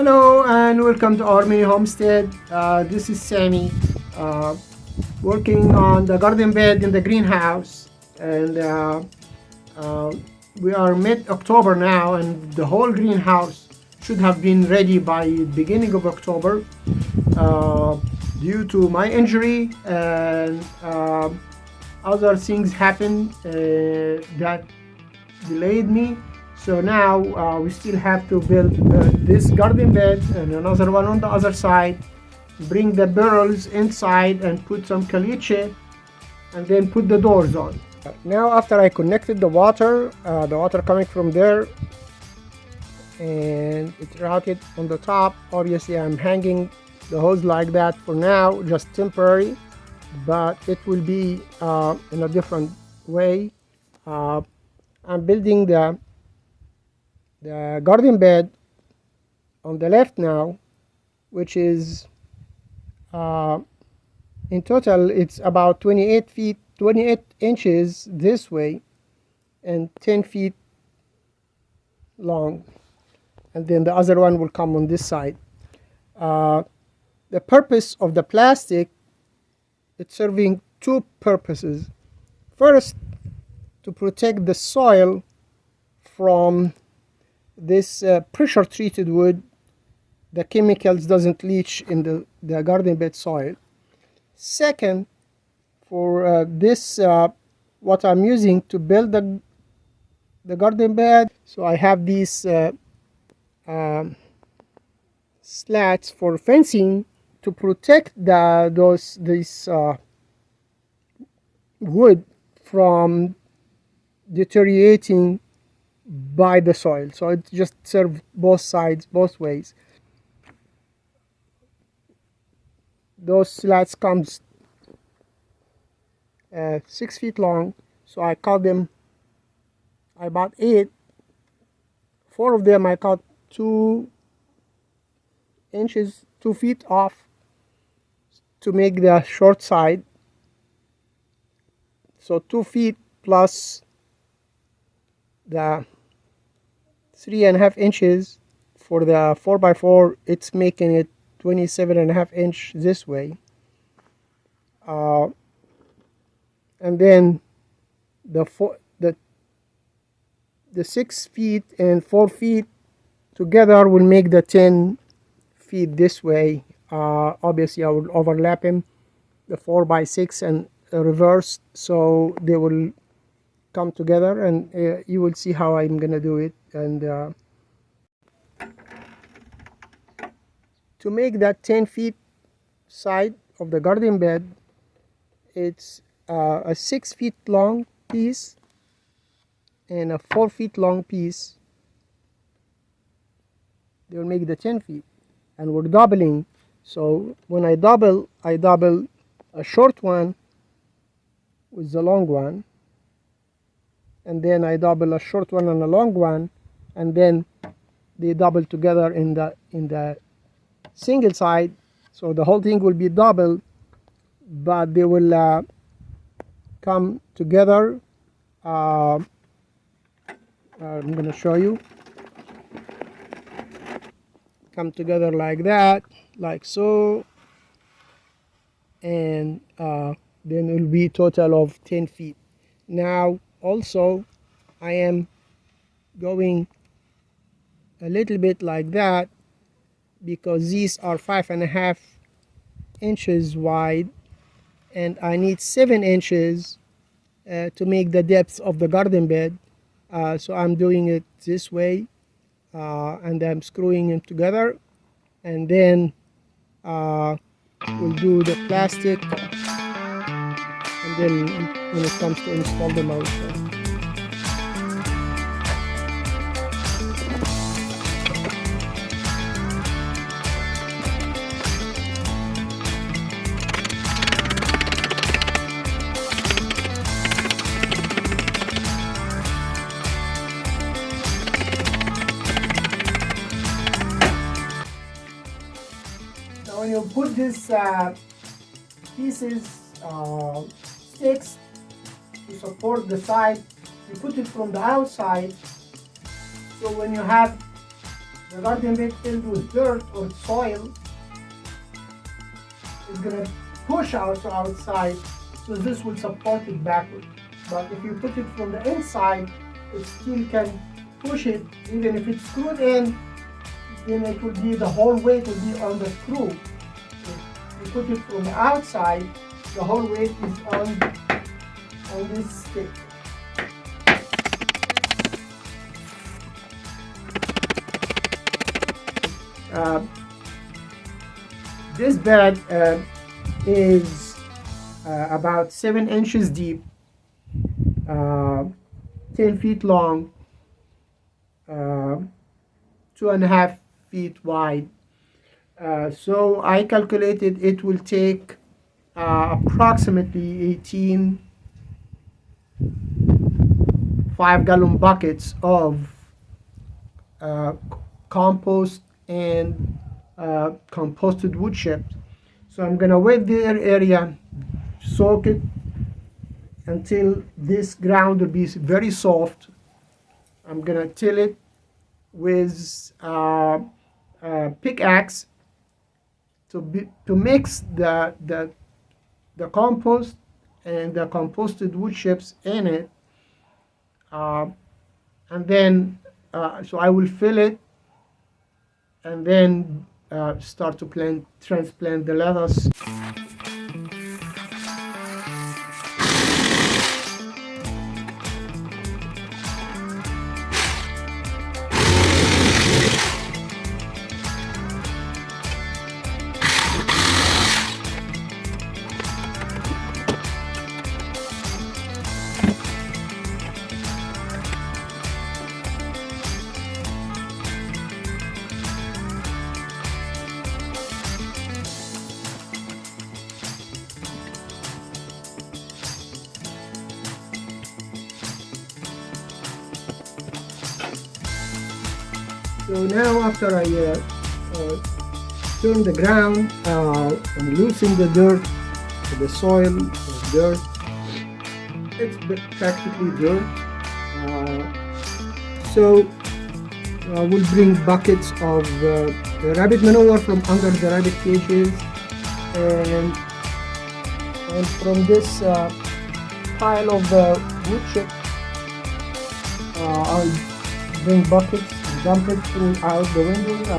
Hello and welcome to our mini homestead. This is Sammy, working on the garden bed in the greenhouse, and uh, we are mid-October now, and the whole greenhouse should have been ready by beginning of October. Uh, Due to my injury and other things happened that delayed me. So now we still have to build this garden bed and another one on the other side, bring the barrels inside and put some caliche, and then put the doors on. Now after I connected the water coming from there, and it's routed on the top. Obviously I'm hanging the hose like that for now, just temporary, but it will be in a different way. I'm building the garden bed on the left now, which is in total it's about 28 inches this way and 10 feet long, and then the other one will come on this side. The purpose of the plastic, it's serving two purposes. First, to protect the soil from this pressure treated wood. The chemicals doesn't leach in the garden bed soil. Second, for what I'm using to build the garden bed, so I have these slats for fencing to protect this wood from deteriorating by the soil. So it just serves both sides, both ways. Those slats comes 6 feet long, so I cut them. I bought 8. 4 of them I cut 2 feet off to make the short side. So 2 feet plus the 3.5 inches for the 4x4, it's making it 27.5 inch this way. And then the 6 feet and 4 feet together will make the 10 feet this way. Obviously I will overlap them, the 4x6 and reverse, so they will come together, and you will see how I'm gonna do it. And to make that 10 feet side of the garden bed, it's a 6 feet long piece and a 4 feet long piece. They will make the 10 feet, and we're doubling. So when I double a short one with the long one, and then I double a short one and a long one, and then they double together in the single side. So the whole thing will be double, but they will come together. I'm gonna show you. Come together like that, like so, and then it will be total of 10 feet. Now also I am going a little bit like that because these are 5.5 inches wide, and I need 7 inches to make the depth of the garden bed. So I'm doing it this way, and I'm screwing them together, and then we'll do the plastic, and then when it comes to install them, I'll show. Now when you put these pieces, sticks to support the side, you put it from the outside, so when you have the garden bed filled with dirt or soil is going to push out to outside, so this will support it backwards. But if you put it from the inside, it still can push it. Even if it's screwed in, then it will be, the whole weight will be on the screw. If you put it from the outside, the whole weight is on this stick. This bed is about 7 inches deep, 10 feet long, 2.5 feet wide. So I calculated it will take approximately 18 5-gallon buckets of compost and composted wood chips. So I'm gonna wet their area, soak it until this ground will be very soft. I'm gonna till it with pickaxe to mix the compost and the composted wood chips in it, and then so I will fill it and then start to transplant the lettuce. So now after I turn the ground and loosen the dirt, the soil, the dirt, it's practically dirt. So we'll bring buckets of rabbit manure from under the rabbit cages, and from this pile of wood chips, I'll bring buckets, dump it throughout the window.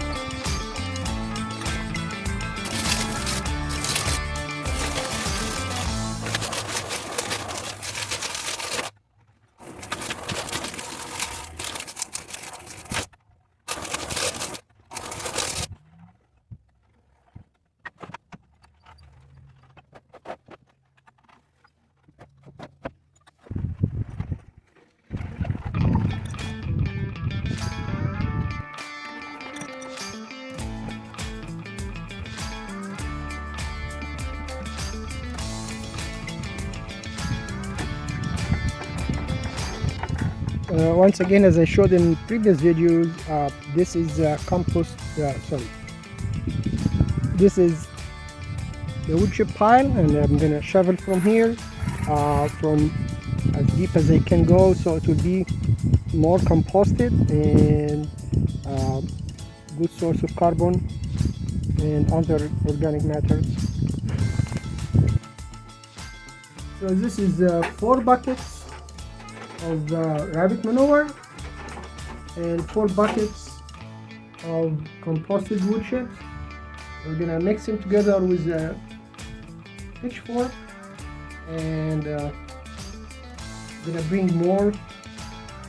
Once again, as I showed in previous videos, this is compost, this is the wood chip pile, and I'm going to shovel from here, from as deep as I can go, so it will be more composted and good source of carbon and other organic matters. So this is 4 buckets of rabbit manure and 4 buckets of composted wood chips. We're gonna mix them together with a pitchfork, and gonna bring more.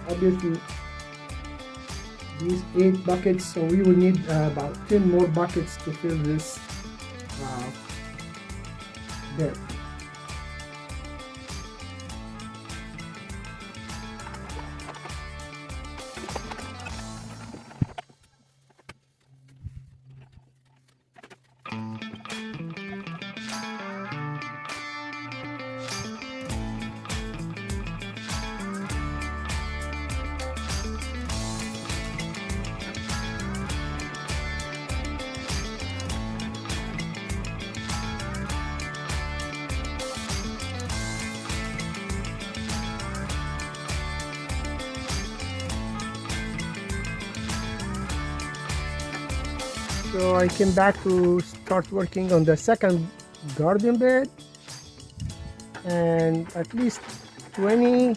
Obviously, these 8 buckets, so we will need about 10 more buckets to fill this bed. So I came back to start working on the second garden bed, and at least 20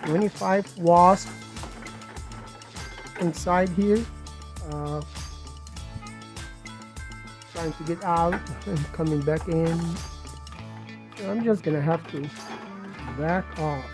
25 wasps inside here, uh, trying to get out and coming back in. So I'm just gonna have to back off.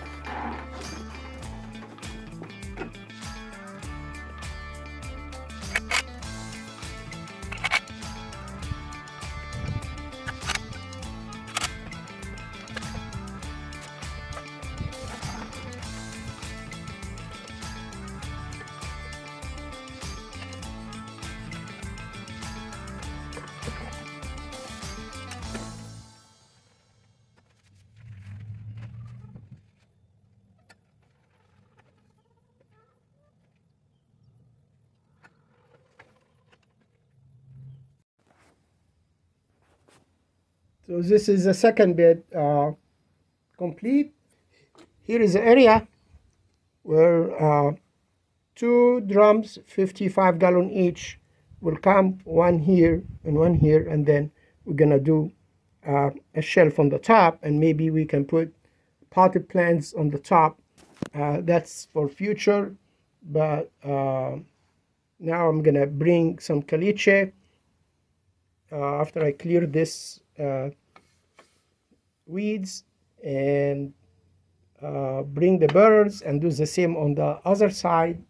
So this is the second bed complete. Here is the area where 2 drums, 55-gallon each, will come, one here and one here, and then we're gonna do a shelf on the top, and maybe we can put potted plants on the top. That's for future, but now I'm gonna bring some caliche after I clear this weeds, and bring the birds and do the same on the other side,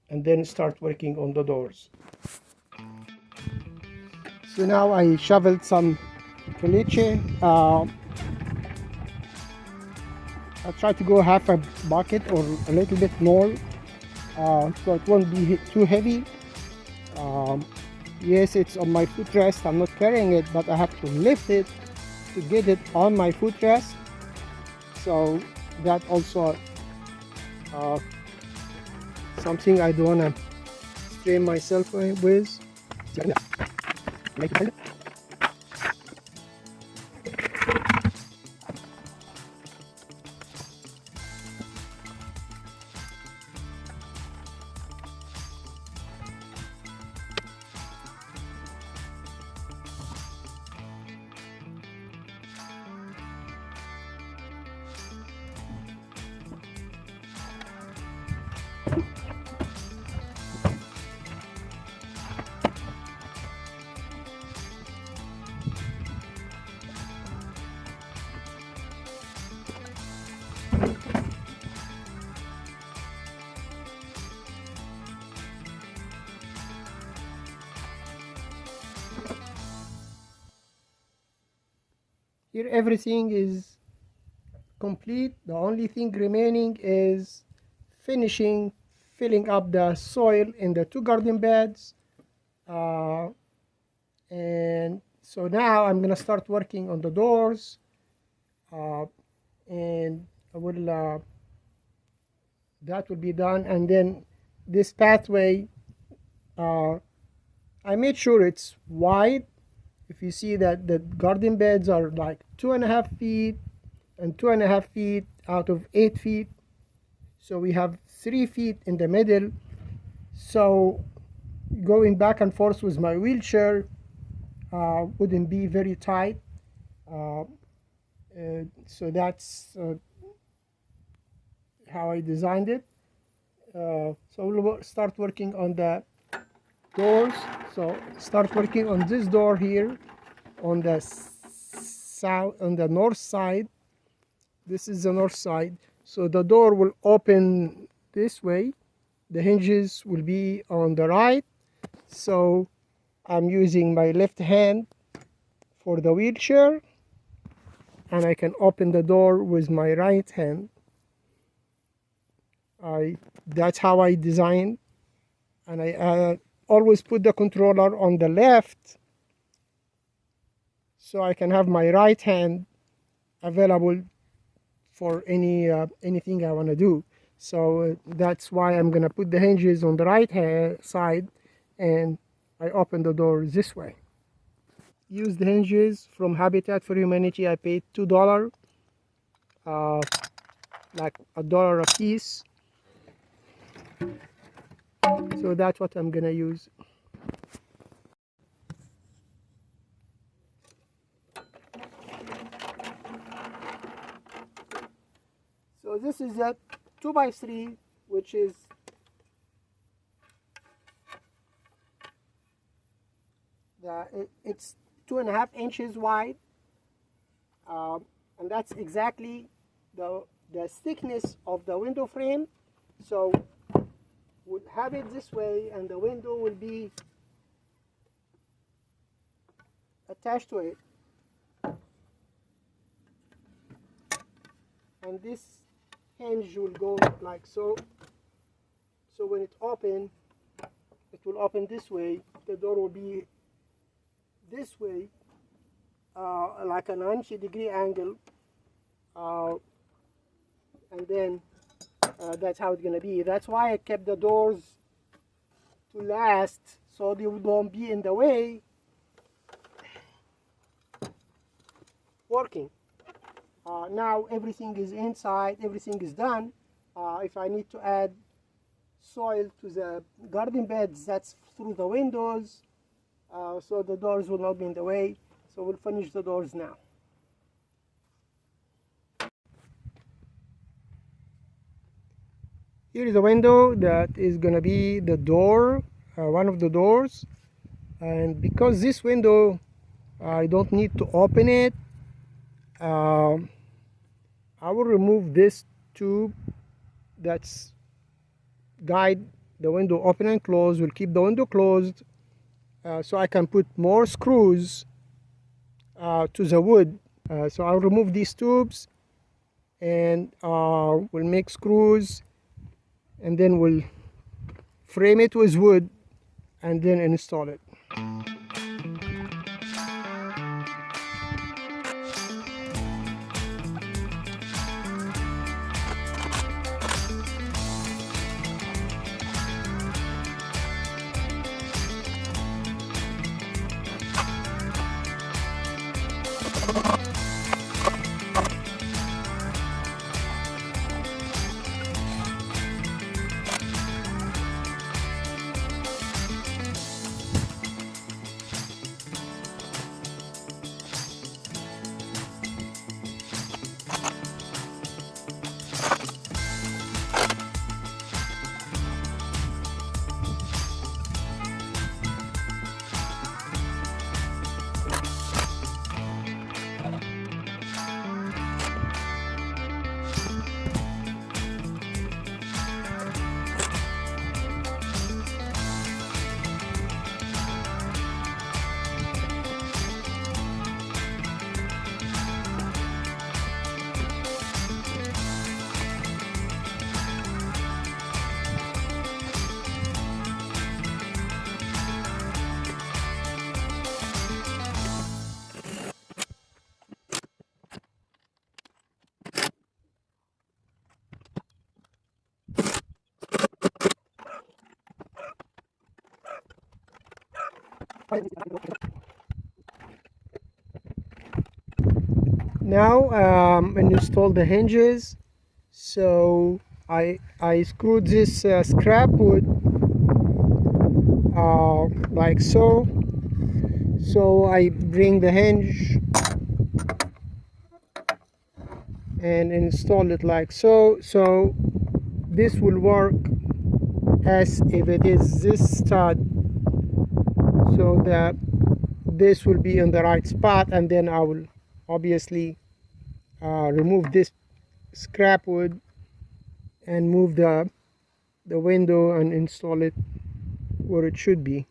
and then start working on the doors. So now I shoveled some caliche. I try to go half a bucket or a little bit more, so it won't be too heavy. Yes, it's on my footrest. I'm not carrying it, but I have to lift it to get it on my footrest. So that also something I don't want to strain myself with. Here everything is complete. The only thing remaining is finishing filling up the soil in the 2 garden beds. And so now I'm gonna start working on the doors, and I will that will be done. And then this pathway, I made sure it's wide. If you see that the garden beds are like 2.5 feet and 2.5 feet out of 8 feet, so we have 3 feet in the middle. So going back and forth with my wheelchair wouldn't be very tight. So that's how I designed it. So we'll start working on the doors. So start working on this door here on the south, on the north side. This is the north side. So the door will open this way. The hinges will be on the right. So I'm using my left hand for the wheelchair, and I can open the door with my right hand. That's how I design, and I always put the controller on the left so I can have my right hand available for anything I want to do. So that's why I'm gonna put the hinges on the right hand side, and I open the door this way. Use the hinges from Habitat for Humanity. I paid $2, like $1 a piece. So that's what I'm gonna use. this is a 2x3, which is it's 2.5 inches wide, and that's exactly the thickness of the window frame. So we'll have it this way, and the window will be attached to it, and this hinge will go like so. So when it opens, it will open this way. The door will be this way, like a 90-degree angle, and then that's how it's gonna be. That's why I kept the doors to last, so they won't be in the way working. Now everything is inside, everything is done. If I need to add soil to the garden beds, that's through the windows, so the doors will not be in the way. So we'll finish the doors now. Here is a window that is going to be the door, one of the doors, and because this window I don't need to open it, I will remove this tube that's guide the window open and close. Will keep the window closed, so I can put more screws to the wood. So I'll remove these tubes, and we'll make screws, and then we'll frame it with wood and then install it. Now install the hinges. So I screwed this scrap wood like so. So I bring the hinge and install it like so. So this will work as if it is this stud, so that this will be in the right spot, and then I will obviously remove this scrap wood and move the window and install it where it should be.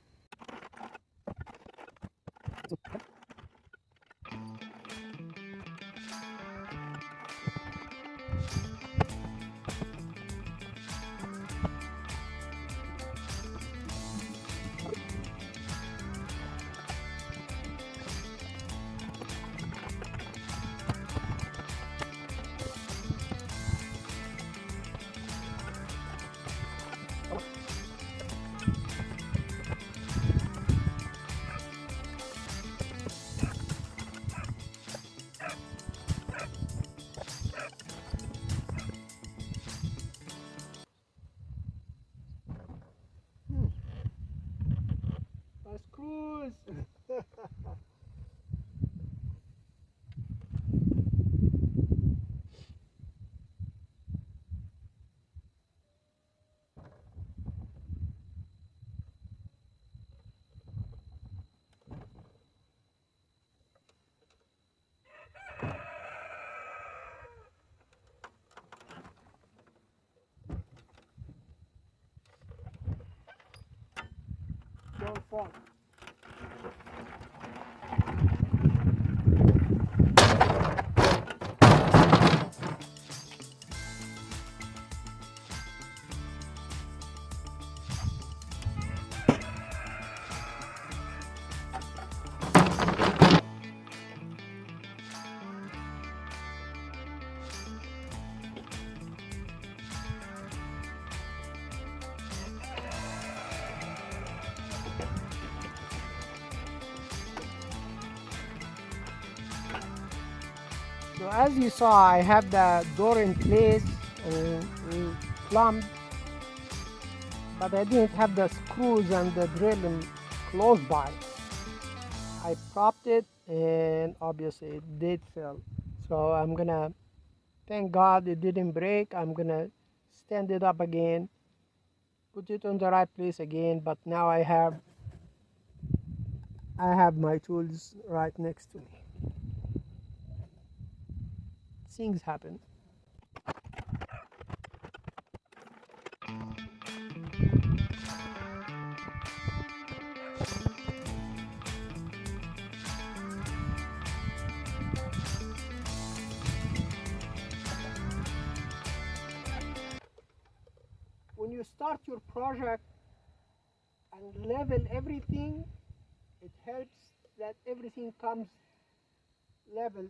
fall. So as you saw, I have the door in place, plumbed, but I didn't have the screws and the drill close by. I propped it and obviously it did fail. So I'm gonna, thank God it didn't break. I'm gonna stand it up again, put it on the right place again, but now I have my tools right next to me. Things happen. When you start your project and level everything, it helps that everything comes level,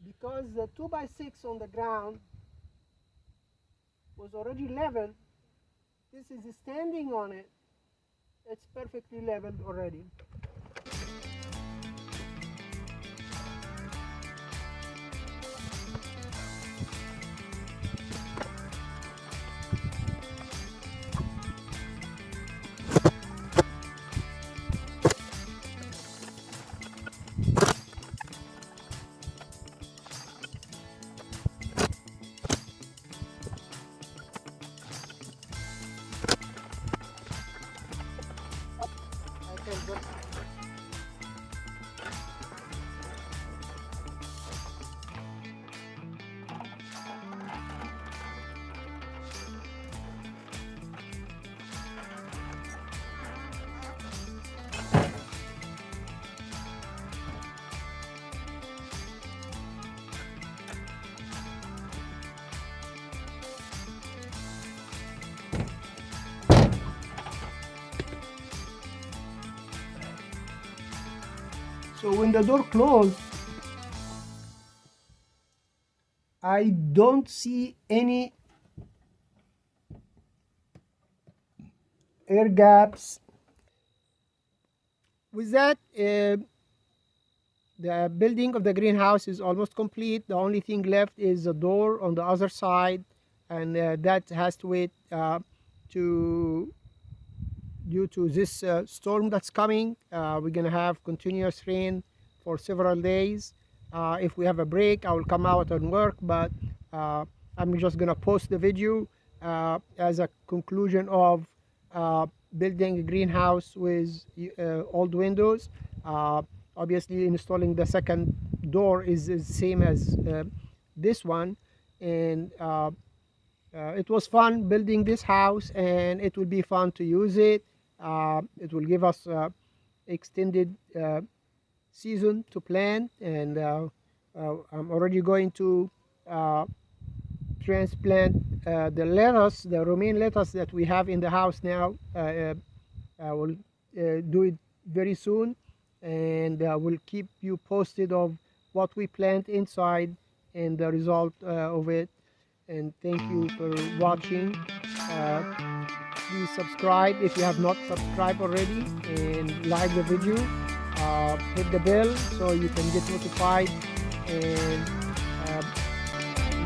because the 2x6 on the ground was already level. This is standing on it. It's perfectly leveled already. I can just So when the door closed, I don't see any air gaps. With that, the building of the greenhouse is almost complete. The only thing left is the door on the other side, and that has to wait to due to this storm that's coming. We're gonna have continuous rain for several days. If we have a break, I will come out and work, but I'm just gonna post the video as a conclusion of building a greenhouse with old windows. Obviously, installing the second door is the same as this one, and it was fun building this house, and it will be fun to use it. It will give us extended season to plant, and I'm already going to transplant the lettuce, the romaine lettuce that we have in the house now. I will do it very soon, and we'll keep you posted of what we plant inside and the result of it. And thank you for watching. Please subscribe if you have not subscribed already, and like the video. Hit the bell so you can get notified, and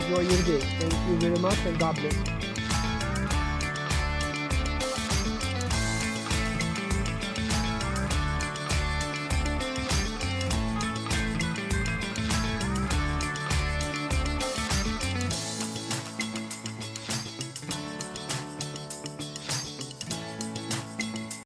enjoy your day. Thank you very much, and God bless.